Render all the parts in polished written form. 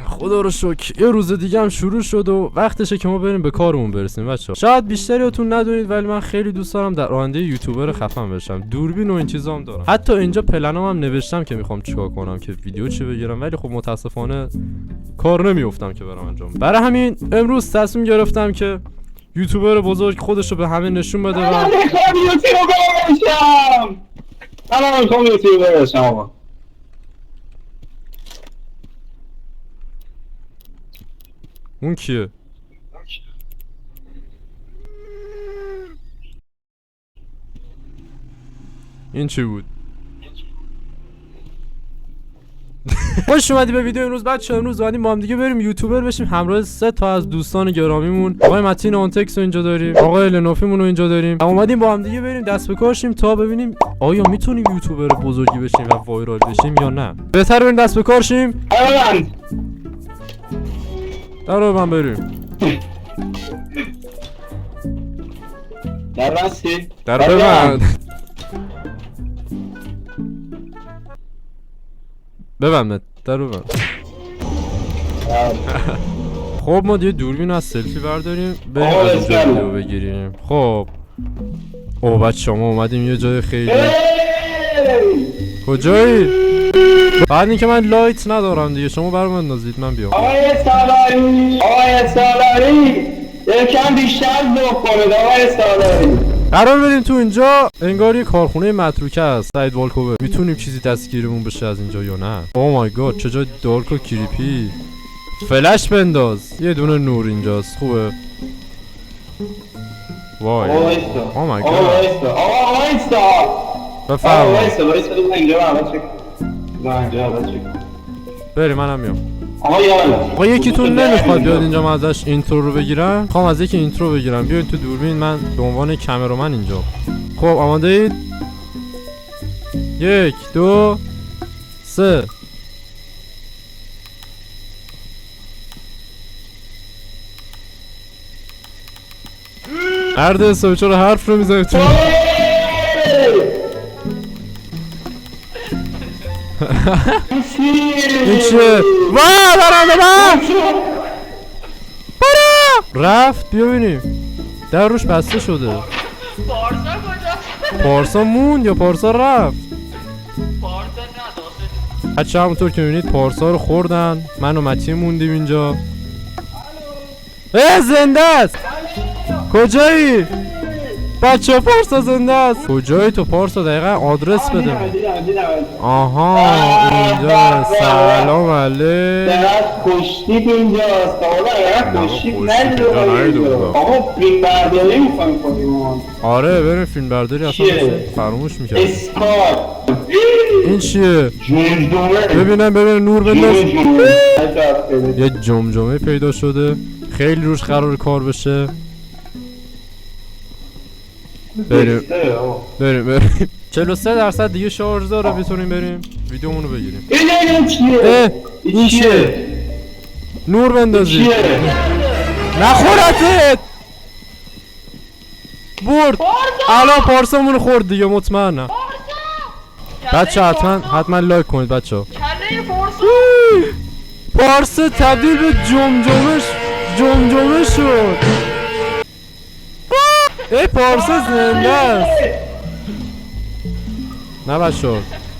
خدا رو شکر یه روز دیگه هم شروع شد و وقتشه که ما بریم به کارمون برسیم بچه‌ها. شاید بیشتریاتون ندونید ولی من خیلی دوست دارم در آینده یوتیوبر خفن بشم. دوربین و این چیزام دارم. حتی اینجا پلنام هم نوشتم که میخوام چیکار کنم که ویدیو چی بگیرم، ولی خب متاسفانه کار نمیافتم که برام انجام. برای همین امروز تصمیم گرفتم که یوتیوبر بزرگ خودشو به همه نشون بده و من میخوام یوتیوبر بشم. اون کیه؟ این چی بود؟ خوش اومدی به ویدیو امروز بچه‌ها. امروز اومدیم با هم دیگه بریم یوتیوبر بشیم همراه 3 تا از دوستان گرامیمون. آقای متین اونتکس رو اینجا داریم، آقای لنوفیمون رو اینجا داریم. اومدیم با هم دیگه بریم دست به کار شیم تا ببینیم آیا میتونیم یوتیوبر بزرگی بشیم و وایرال بشیم یا نه. بهتره بریم دست به کار شیم. درو من بریم. در راستی در ببند. ببند در ببند. خب ما یه دوربین از سلفی برداریم بریم از اینجا ویدیو بگیریم. خب او بچه ما اومدیم یه جای خیلی کجایی؟ بعد اینکه من لایت ندارم دیگه شما برام اندازید من بیام. آقای سالاری یکم بیشتر ذوق کنید آقای سالاری. قرار بریم تو اینجا انگار یه کارخونه متروکه است. سعید والکوبر میتونیم چیزی دستگیرمون بشه از اینجا یا نه؟ او مای گاد چه جای دارک و کریپی. فلش بنداز. یه دونه نور اینجاست. خوبه. وای او مای گاد بفرما. بریم منم میام. آقا یکیتون نمیخواد بیاد اینجا من ازش اینترو رو بگیرم؟ خوام از یکی اینترو بگیرم. بیاین تو دوربین من به عنوان کامرمن اینجا. خب آماده اید؟ 1 2 3. مرد حسابی چرا حرف رو میزنی تو؟ این چیه؟ واه برنده من! برا! رفت بیا ببینیم در روش بسته شده. پارسا کجاست؟ پارسا موند یا پارسا رفت؟ پارسا نداشته. بچه همونطور که میبینید پارسا رو خوردن. من و متین موندیم اینجا. زنده است. کجایی؟ بچه پارسا زنده است. کجایی تو پارسا دقیقا آدرس بده. آها اینجا. سلام علیک. درست کشتید اینجاست. حالا کشتید ندیدو. آقا فیلم برداری میخوایم کنیم. آره بریم فیلم برداری اصلا فراموش میکردم. اسکار این چیه؟ جمجمه. ببینم نور بنداز. یه جمجمه پیدا شده خیلی روش قرار کار بشه. بریم 43% دیگه شارژ داره بتونیم بریم ویدیومونو بگیریم. این چیه؟ نور بندازید. نخورتت. برد. الان پارسامونو خورد دیگه مطمئنم. بچه حتما لایک کنید بچه ها. کله پارسا. پارسا تبدیل به جمجمه شد. ای پارسا زنده است. نه بچه ها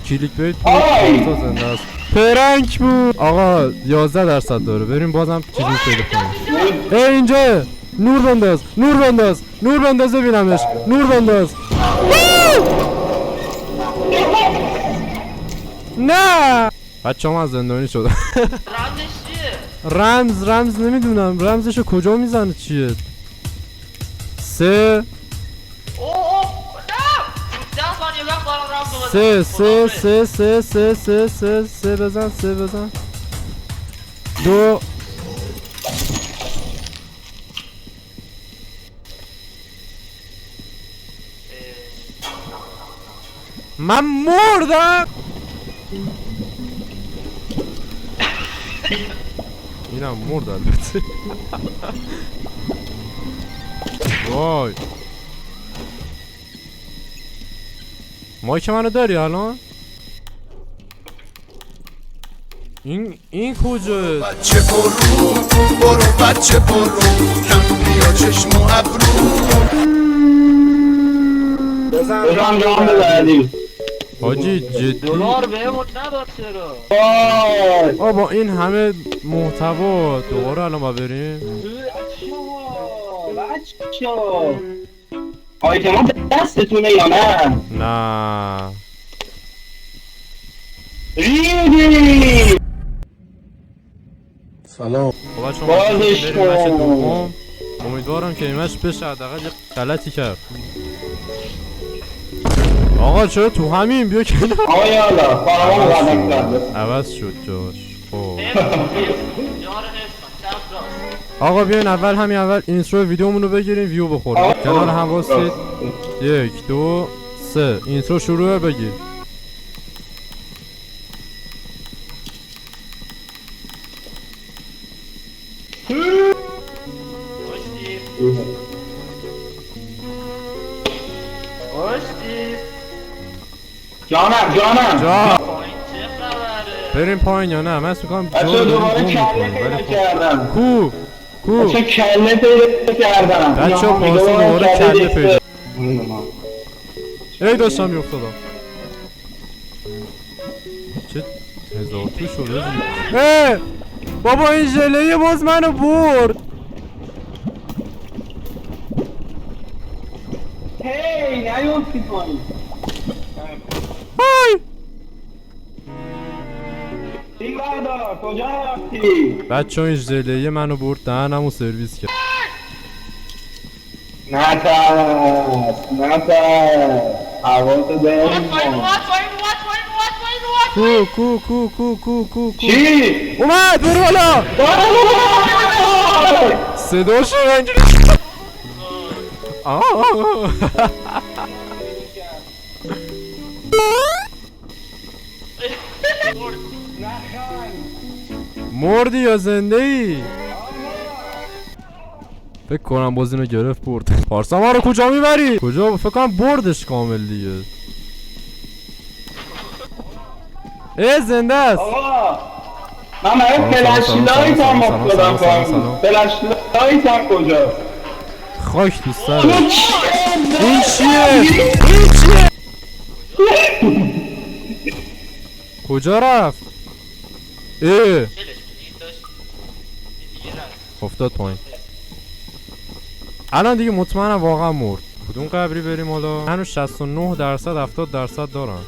کلیک بیت پارسا زنده است. پرنک بود. آقا 11% داره. بریم بازم چیزی پیدا کنیم. اینجا نور بنداز ببینمش. نور بنداز. نه بچه هم از زندانی شدن. رمزش چیه؟ رمز نمیدونم رمزشو کجا میزنه چیه. 3 بزن 2 من مردم. اینم مرد البته. وای مایک منو داری الان؟ این کجا؟ بچه برو برو بچه برو کم بیا چشم و ابرو بزن جان ببردیم حاجی جدی دلار بهمون نداد چرا؟ وای با این همه محتوا دوباره الان ما بریم بچه آیتما دستتونه یا نه؟ نه ریدی سلام خب بچه‌ها بازش بریم مچ کن. دوم امیدوارم که این مچ بشه حداقل یه غلطی کرد آقا چرا تو همین بیا کنار آقا یالا فرامان غلط کرده عوض شد جاش خب جار حفظ چپ راست آقا بیاین اول اینترو ویدیومون رو بگیریم ویو بخوریم کنار هم واسید 1 2 3 اینترو شروعه بگیر خوشتی خوشتی جانم جا پایین چه خبره؟ بریم پایین یا نه من اسم میکنم بچه جا رو دوباره داریم گم کله میکنیم پیدا ولی خب کردم کو بچه کله پیدا کردم بچه ها پارسا دوباره کله پیدا ای داشتم میافتادم چه هزار تو شده بابا این ژله باز منو برد هی نیفتی پایین های این بردار کجا رفتی؟ بچه ها این ژله منو برد دهنمو سرویس کرد نترس حواست داریم پایین کو چی؟ اومد برو بالا صداش اینجوری مردی یا زنده ای؟ فکر کنم باز اینو گرفت برد پارسا ما رو کجا میبری؟ کجا؟ فکر کنم بردش کامل دیگه زنده است آقا من برای فلش لایت هم افتادم پایین فلش لایت هم کجاست؟ خاک تو سر تو این چیه؟ کجا رفت؟ دلش بود این داشت دیگه رفت افتاد پایین الان دیگه مطمئنم واقعا مرد کدوم قبری بریم حالا؟ هنوز 69% 70% دارم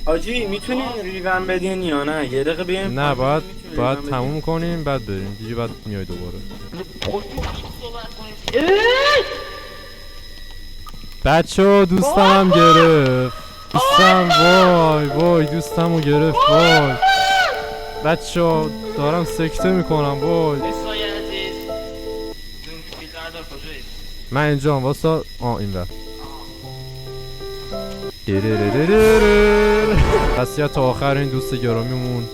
حاجی میتونین ریون بدین یا نه؟ یه دقیقه بیایم نه باید میتونین ریون بدین؟ تموم کنیم بعد بریم دیگه بعد میای دوباره صحبت کنیم بچه دوستم گرفت دوستم وای دوستمو گرفت وای بچه دارم سکته میکنم وای دوستای عزیز زوم فیلتر دار کجایی؟ من اینجا واسه این بر قصیت تا آخر این دوست گرامیمون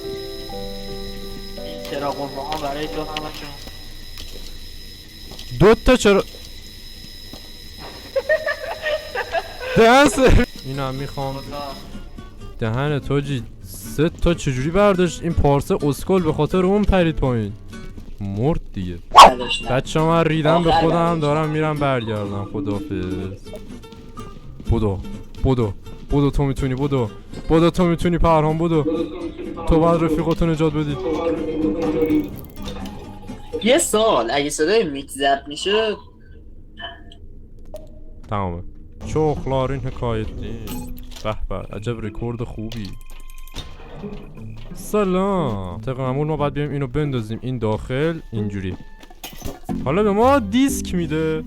این چراغ ها برای تو همشون دوتا چرا دهن سر اینو هم میخوام دهن تاجی 3 تا چجوری برداشت این پارسه اسکل به خاطر اون پرید پایین مرد دیگه بچه من ریدم به خودم دارم میرم برگردم خدافظ بودو تو میتونی بودو تو میتونی پرهام بودو تو باید رفیقاتو نجات بدی یه سال اگه صدای میک ضبط میشه تمامه چوخلار این حکایت نیست به به عجب رکورد خوبی سلام طبق معمول ما باید بیایم اینو بندازیم این داخل اینجوری حالا به ما دیسک میده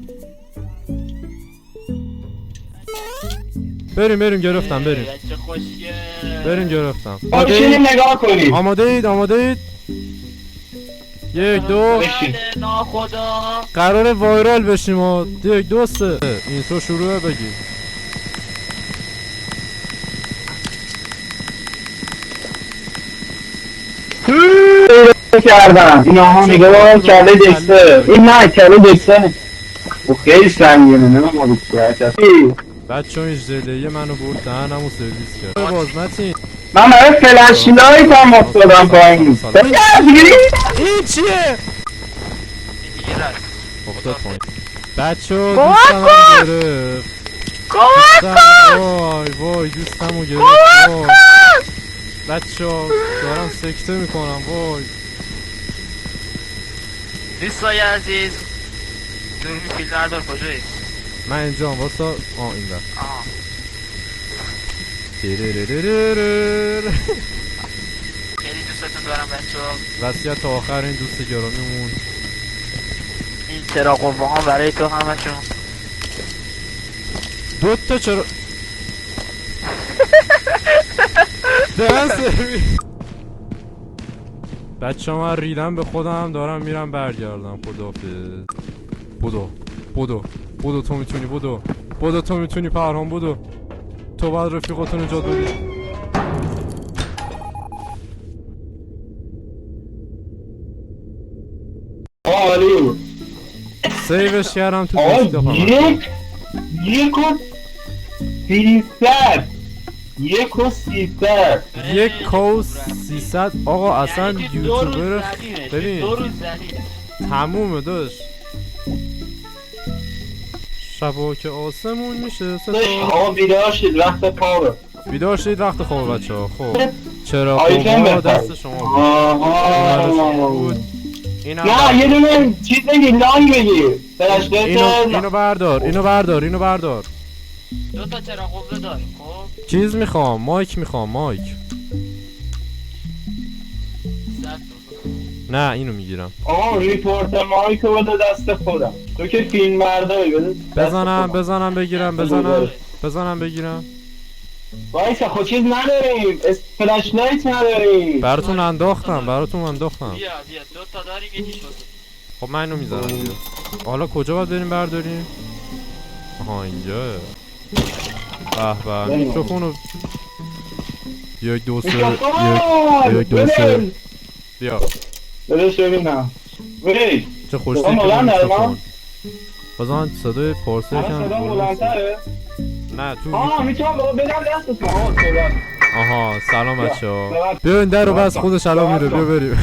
بریم گرفتم بریم بچه خوشگل بریم گرفتم بشینیم نگاه کنیم آماده اید 1 2 بشین ناخدا قرار وایرال بشیم 1 2 3 اینترو شروعه بگی کردم این ها نگاه کله دکتر این نه کله دکتر خیلی سنگینه نه ما بچه ها این ژله منو برد دهنمو سرویس کرد باز متین من برای فلش لایت هم افتادم پایین. این چیه؟ دیگه رد افتاد پایین. بچه ها دوستم هم گرفت. وای وای دوستم رو گرفت. بچه ها دارم سکته میکنم وای. دوستای عزیز دوربین فیلتردار کجایی؟ من اینجام واسه این بر آها خیلی دوستتون دارم بچه‌ها. وصیت آخر این دوست گرامیمون. این چراغ قوه ها برای تو همشون. دوتا چرا دهن سرویس. بچه ها من ریدم به خودم دارم میرم برگردم. خداحافظ. بودو تو میتونی. بودو تو میتونی پرهام. بودو تو باید رفیقاتون نجات بدی. عالی. سیوش کردم تو آقا دیسکتاپ. یک و 300 یک و 300 یک کوس 300. آقا اصلا یعنی که 2 روز یوتیوبر زدیمش. ببین. 2 روز زدیمش. تمومه داشت. شبا که آسمون میشه آقا بیدار شد وقت کاره. بیدار شدید وقت خواب بچه ها. خب چرا آیتم خوبا بخر. دست شما بود. آها این نه یه دونه چیز بگیر لانگ بگیر فلش اینو بردار. 2 تا چراغ قوه داریم خب. چیز میخوام مایک. 100 تا. نه اینو میگیرم. آه ریپورت مایکو بده دست خودم. تو که فیلم برداری بده دست خودم. بزنم بگیرم. وایسا خود چیز نداریم فلش لایت نداریم. براتون انداختم. بیا 2 تا داریم یکی شد. خب من اینو میذارم بیا. حالا کجا باید بریم برداریم؟ آها اینجا. به میکروفونو 1 2 3 1 2 3 بیا. بدش ببینم وی چه خوشی صدا بلند داره من؟ بازم صدای پارسه صدا کم بلندتره؟ نه تو آه میتونم بابا بدم دست تو آها سلام بچه ها. بیا این در رو بس خودش الان میره. بیا بریم.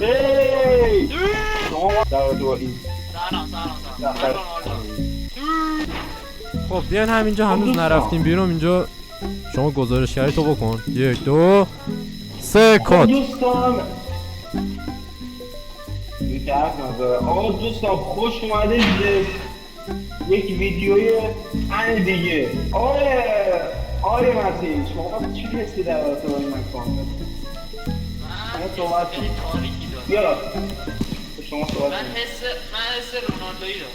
هی شما در تو این سلام. خب بیاین همینجا هنوز نرفتیم بیرون. اینجا شما گزارشگری تو بکن. 1 2 3 کات. دوستان یک حرف نداره. آقا دوستان خوش اومده یک ویدیوی ان دیگه. آره متین شما چی حسی در رابطه با این مکان؟ صحبت خیلی تاریکی دارم. بیا شما صحبت من حس رونالدویی دارم.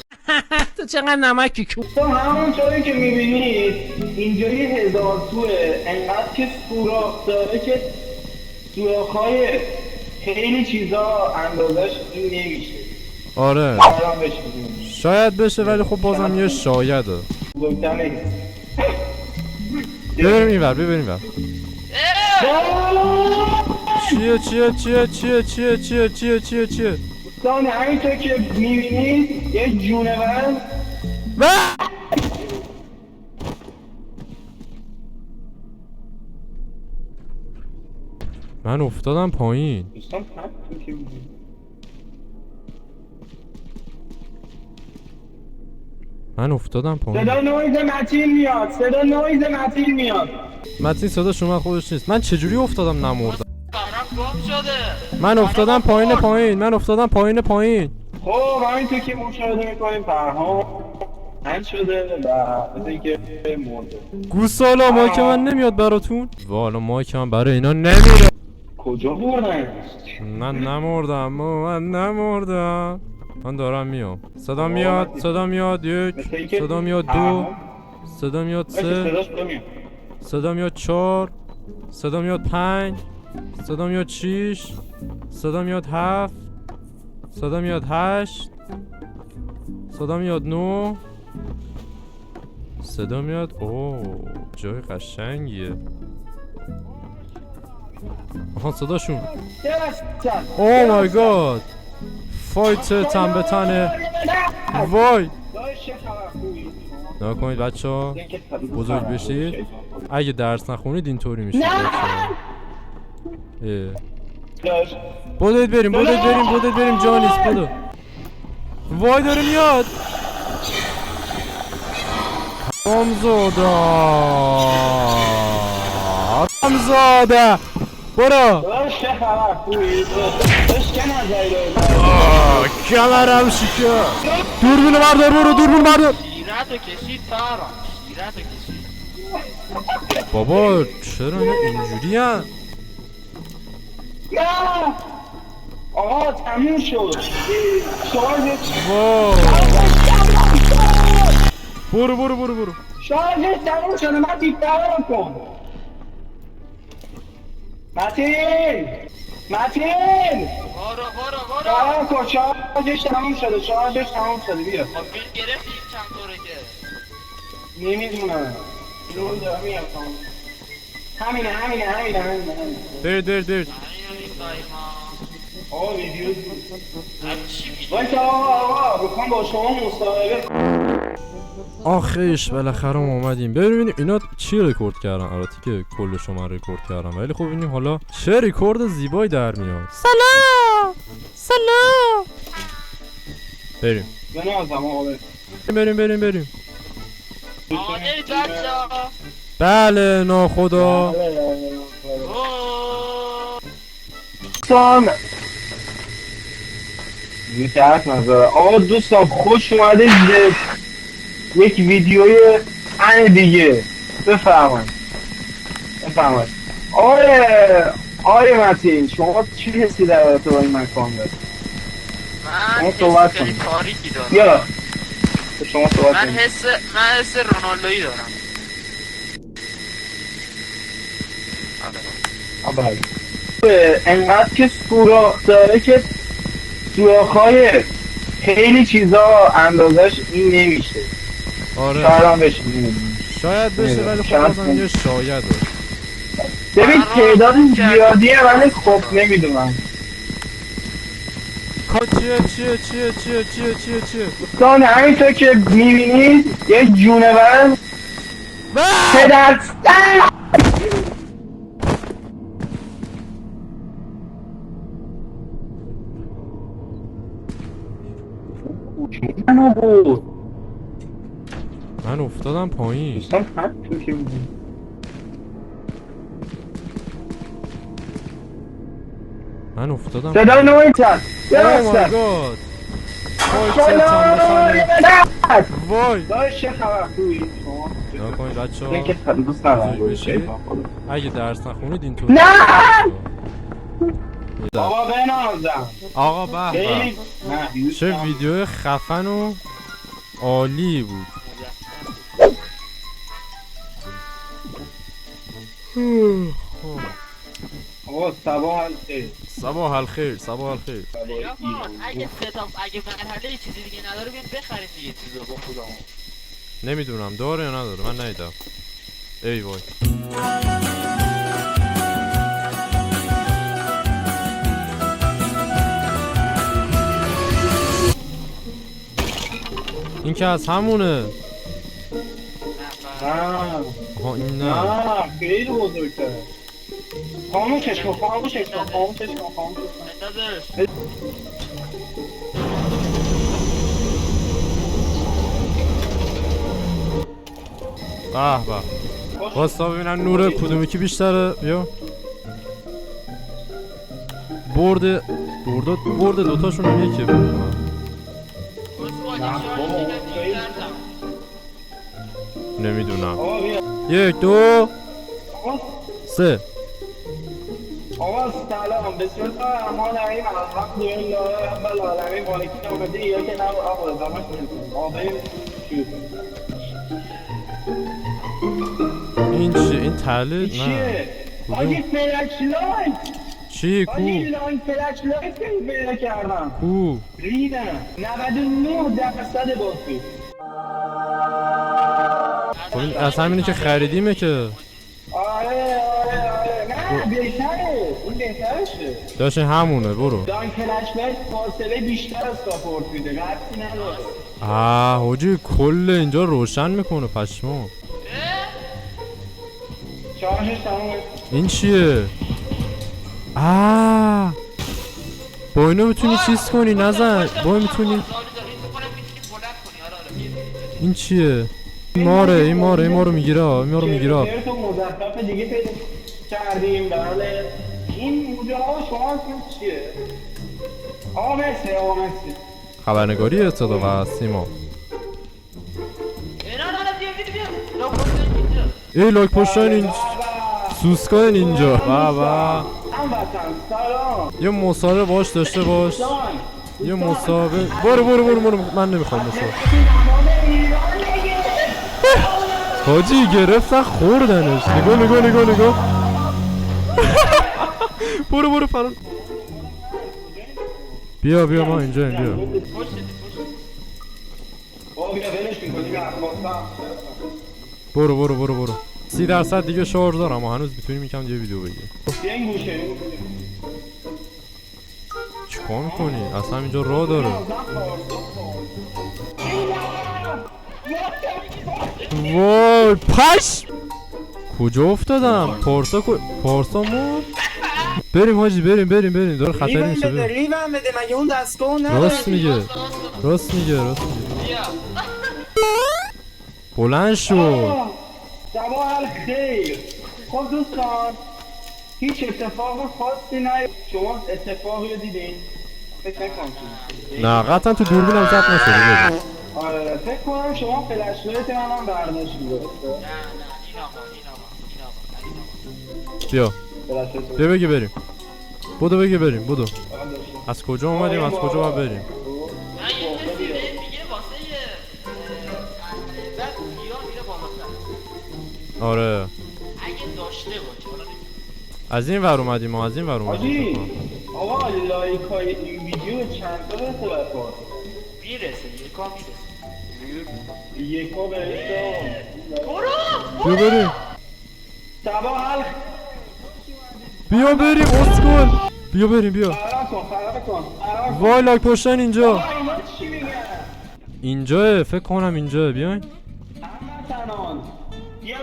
تو چقدر نمکی کو. تو همونطوری که میبینید اینجا یه 1000 توه. انقدر که سوراخ داره که سوراخ‌های خیلی چیزا اندازش این نمیشه. آره الان بهش میگیم شاید بشه ولی خب بازم یه شایده. بزرگتر نیست. بریم اینور. چیه دوستان همینطور که میبینید یه جونور من افتادم پایین. دوستان همینطور که میبینید صدا نویز متین میاد. متین صدا شما خودش نیست. من چجوری افتادم نمردم؟ برام گم شده. من افتادم پایین. خب همینطور که مشاهده میکنیم پرهام حل شده و مثل اینکه مرده. گوسالا مایک من نمیاد براتون؟ والا مایک من برای اینا نمیره. کجا بردن؟ من نمردم. من دارم میام. صدا میاد 1 صدا میاد 2 صدا میاد 3 صدا میاد 4 صدا میاد 5 صدا میاد 6 صدا میاد 7 صدا میاد 8 صدا میاد 9 صدا میاد. اوه جای قشنگیه. آها صداشون. اوه مای گاد فایت تن به تنه. وای نکنید بچه ها بزرگ بشید. اگه درس نخونید اینطوری میشه. بودید بریم جا نیست بدو. وای داره میاد. حرامزاده برو. کمرم شکر. دوربین بردار برو، دوربین بردار. شیرتو کشید تارا، شیرتو کشید. بابا چرا اینا اینجوری هن؟ آقا تموم شد. برو. شارژش تموم شده، من دیپتر کن. متین برو کن، شارژش تموم شده بیا. خب بیل گرفتی چند طوره که نمیدونم اینو دارم میگم همینه برید این آقا ویدیو چی ویدیو؟ وایسا آقا بکن با شما مصاحبه. آخیش بالاخره اومدیم. ببینیم اینا چی رکورد کردن. البته که کل شما رکورد کردن، ولی خب ببینیم حالا چه رکورد زیبایی در میاد. سلام بریم بنازم آقا بریم آماده بچه ها؟ بله ناخدا. دوستان یه طرف نظره. آقا دوستان خوش اومده یک ویدیوی ان دیگه. بفرمایید آره متین شما چی حسی در رابطه با این مکان دارید؟ من صحبت حس خیلی کن. تاریکی دارم. بیا شما صحبت من کنید. حس رونالدویی دارم. انقدر که سوراخ داره که سوراخ‌های خیلی چیزا اندازش این نمیشه. آره شاید هم بشه شاید بشه، ولی خب بازم یه شاید باشه. ببین تعداد زیادیه ولی خب نمیدونم. چیه دوستان همینطور که میبینید یه جونور پدر منو بود. من افتادم پایین. دوستان همینطور که میبینید من افتادم صدای نویتر Oh my god. وای داشت چه خبر خوبی شما؟ نگاه کنید بچه این که ها، دوست ندارم اگه درس نخونید اینطور نه بابا بنازم آقا به خیلی نه چه ویدیو خفن و عالی بود. آقا صباح الخیر. صباح الخیر نگاه کن، اگه مرحله چیزی دیگه نداره بیان بخریم دیگه چیزو با خودمون. نمیدونم داره یا نداره، من ندیدم. ای وای این که از همونه. نه آها این نه. نه خیلی بزرگتره. خاموشش کن بندازش. به به واستا ببینم نور کدومی که بیشتره. بیا برد دوتاشون هم یکیه بکنم. نمیدونم. آقا بیا 1 2 3 آقا سلام بسم الله الرحمن الرحیم الحمدلله رب العالمین مالک یوم الدین ایاک نعبد و ایاک نستعین آقا بریم شروع کنیم. این چیه؟ این تله؟ چیه؟ نه آجی فلش لایت چی؟ کو؟ آجی لاین فلش لایت که پیدا کردم کو؟ ریدم 99% بازی. خب این از همینی که خریدیمه که آره نه بهتره این بهترشه. داشت همونه. برو لاین فلش لایت فاصله بیشتر از ساپورت میده ربطی نداره. حاجی کل اینجا روشن میکنه پشمو. شارژش تمومه. این چیه؟ با اینو میتونی چیز کنی نزن با این میتونی. این چیه؟ این ماره میگیره این ما رو میگیره. تو مزخرف دیگه پیدا کردیم بله. این موجه ها شما اسمش چیه؟ آقا مرسی. خبرنگاری اطلاع و سیما. ای لاک پشتن این سوسکای اینجا. بابا هموطن سلام. یه مسابقه باش داشته باش. یه مسابقه. برو من نمیخوام مسابقه. حاجی گرفتن خوردنش. نگاه برو فرار. بیا ما اینجا بیا. برو 30% دیگه شارژ دارم و هنوز میتونیم یکم دیگه ویدیو بگیریم. چیکار میکنی؟ اصلا اینجا راه داره. وای پش کجا افتادم؟ پارسا مرد. بریم حاجی بریم داره خطری میشه. ریوم بده مگه اون دستگاه نداره؟ راست میگه بلند شو. صباح الخیر. خب دوستان هیچ اتفاق خاصی نیفتاد. شما اتفاقی رو دیدین؟ فکر نکنم. نه قطعا تو دوربینم ضبط نشده. آره فکر کنم شما فلش لایت منم برداشتید. نه بیا بگی بریم. بدو از کجا اومدیم از کجا باید بریم؟ آره اگه داشته باشه از این ور اومدیم آجی آقا لایک های این ویدیو چند تا برسه برفار؟ میرسه یکا برسه. بیا بریم. صباح الخیر. بیا بریم اسکول. بیا فرار کن. وای لاک پشتن اینجا. اینا چی میگن؟ اینجاه فکر کنم اینجاه. بیاین هموطنان بیا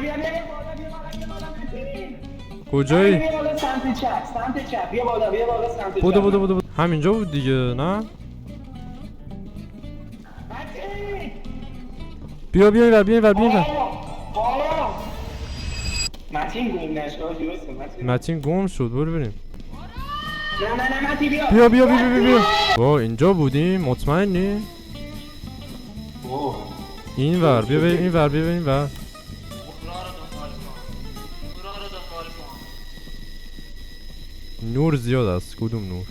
کجایی؟ بیا بالا سمت چپ بیا بالا سمت چپ. بدو همینجا بود دیگه نه؟ بیا این متین گم نشد. متین گم شد. برو بریم. نه متین بیا. با اینجا بودیم مطمئنی؟ این ور بیا این ور. نور زیاد است. کدوم نور؟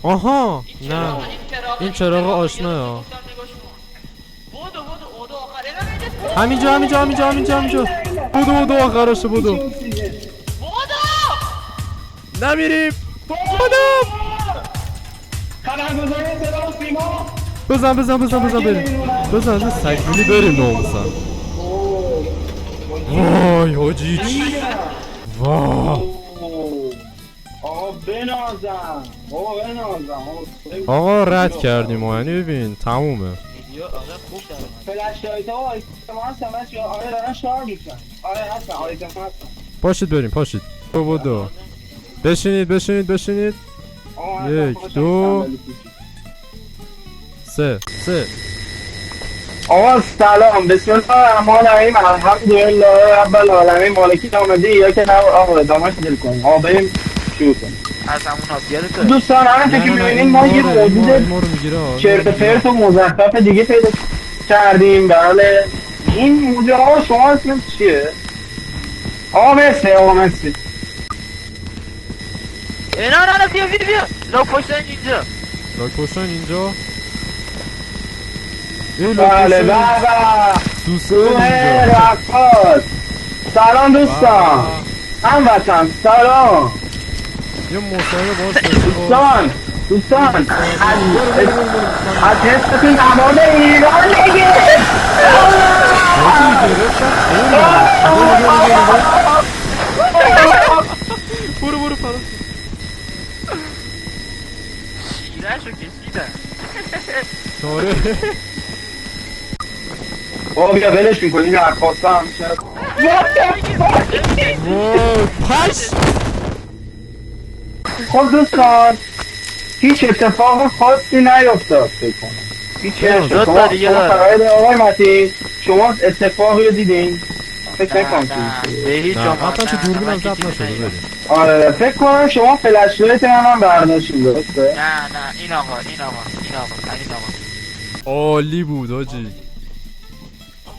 آها نه این چراغ آشناه. همینجا بدو آخرشه بدو. نمیریم. خبرگزاری صدا و سیما. بزن بریم. سگولی بریم ناموسن. وای حاجی وای آقا رد کردیم و یعنی ببین تمومه. فلش لایت ها آره دارن شار میشن. آره هستن آیتم هستن. پاشید بریم بدو. بشینید. 1 2 3 آقا سلام. بسم الله الرحمن الرحیم. الحمدلله رب العالمین مالکی آمده یا که نه آقا دامش دل کنیم. آقا بریم شروع کنیم. از همون آفیال تو دوستان همه که میبینید ما یه موجود چرت و پرت و مزخرف دیگه پیدا کردیم. بله این موجه ها شما اسمش چیه؟ آقا مرسی نه بیا لاک پشتن اینجا بله سوسه رقاص. سلام دوستان هموطن سلام. یه مصاحبه دوستان از حستون نماد ایران دیگه. برو فرار. شیرشو کشیدن. آره بابا بیا ولش میکنی نه خواستم پس خب دوستان هیچ اتفاق خاصی نیفتاد فکر کنم هیچ اتفاق دیگه داره. فرایده آقای متی شما اتفاقی رو دیدین؟ فکر نکنم به هیچ نه عنوان اصلا تو نه، دوربینم من که ضبط چیزی نشده ندیدم. بریم آره فکر کنم شما فلش لایت هم برداشتین درسته؟ نه این آقا همین آقا عالی بود حاجی اون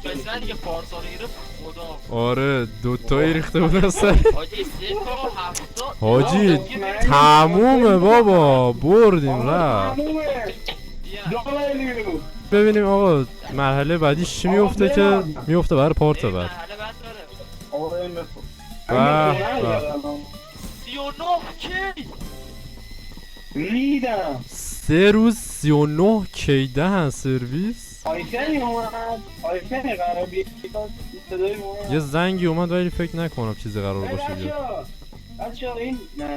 پسر که پارسا رو گرفت خدا آره دوتایی ریخته بود از سر حاجی 3 تا 70 حاجی تمومه بابا بردیم رفت تمومه. دو میلیون. ببینیم آقا مرحله بعدی چی میفته که میفته برای پارت بعد مرحله بعد داره آقا این بفرم. به به. 39 کی ریدم 3 روز 39 کی دهن سرویس آیتنی اومد آیتنی قرار بیاد صدای اومد یه زنگی اومد ولی فکر نکنم چیزی قرار باشه بیاد بچه این نه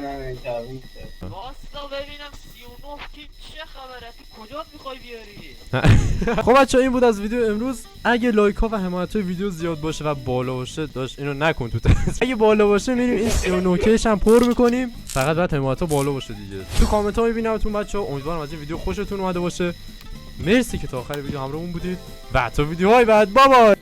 تعویض واستا ببینم 39 کی چه خبره تو کجا میخوای بیاری خب بچه این بود از ویدیو امروز اگه لایک ها و حمایت های ویدیو زیاد باشه و بالا باشه داشت اینو نکن تو تست اگه بالا باشه میریم این 39 کیش هم پر میکنیم فقط بعد حمایت ها بالا باشه دیگه تو کامنت ها میبینمتون بچه ها امیدوارم از این ویدیو خوشتون اومده باشه مرسی که تا آخر ویدیو همراهمون بودید و تا ویدیوهای بعد بابا